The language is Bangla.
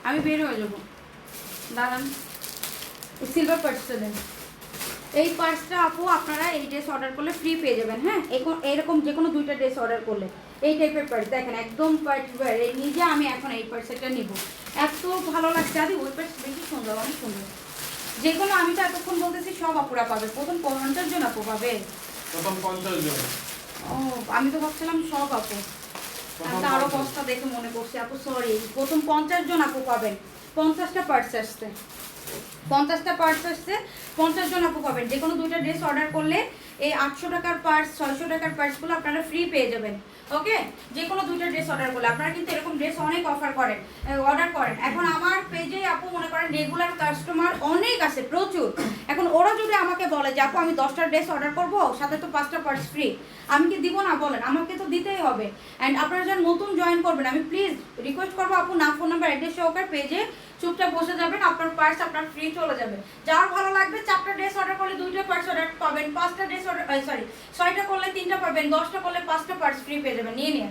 আমি বের হয়ে যাবো, দাঁড়ান। সিলভার পার্সটা দেন। এই পার্সটা আপু আপনারা এই ড্রেস অর্ডার করলে ফ্রি পেয়ে যাবেন। হ্যাঁ, এরকম যে কোনো 2টা ড্রেস অর্ডার করলে এই টাইপের পার্স দেখেন একদম পার্টিকুলার। এই নিজে আমি এখন এই পার্সটা নিব, এত ভালো লাগছে। আদি ওই পার্স বেশি সুন্দর, অনেক সুন্দর। যে কোনো, আমি তো এতক্ষণ বলতেছি সব আপুরা পাবে, প্রথম 50 জন আপু পাবে, প্রথম 50 জন। ও আমি তো ভাবছিলাম সব আপু, আমি তো আরো বস্তা দেখে মনে করছি আপু, সরি। প্রথম 50 জন আপু পাবেন, 50টা পার্স আসছে, 50টা পার্স আসছে, 50 জন আপু পাবেন। যে কোনো 2টা ড্রেস অর্ডার করলে এই 800 টাকার পার্স 600 টাকার পার্সগুলো আপনারা ফ্রি পেয়ে যাবেন। ওকে, যে কোনো 2টা ড্রেস অর্ডার করলে আপনারা কিন্তু এরকম ড্রেস অনেক অর্ডার করেন। এখন আমার পেজে আপু মনে করেন রেগুলার কাস্টমার অনেক আছে, প্রচুর। এখন ওরা যদি আমাকে বলে যে আপু আমি 10টা ড্রেস অর্ডার করবো, সাথে তো 5টা পার্স ফ্রি, আমি কি দিব না বলেন? আমাকে তো দিতেই হবে। অ্যান্ড আপনারা যারা নতুন জয়েন করবেন, আমি প্লিজ রিকোয়েস্ট করবো আপু নাম, ফোন নাম্বার, অ্যাড্রেস সহকারে পেজে চুপচাপ বসে যাবেন, আপনার পার্স আপনার ফ্রি চলে যাবে। যার ভালো লাগবে 4টা ড্রেস অর্ডার করলে 2টা পার্স অর্ডার পাবেন, 5টা ড্রেস অর্ডার 6টা করলে 3টা পাবেন, 10টা করলে 5টা পার্স ফ্রি পেয়ে যাবেন। নিয়ে নিন।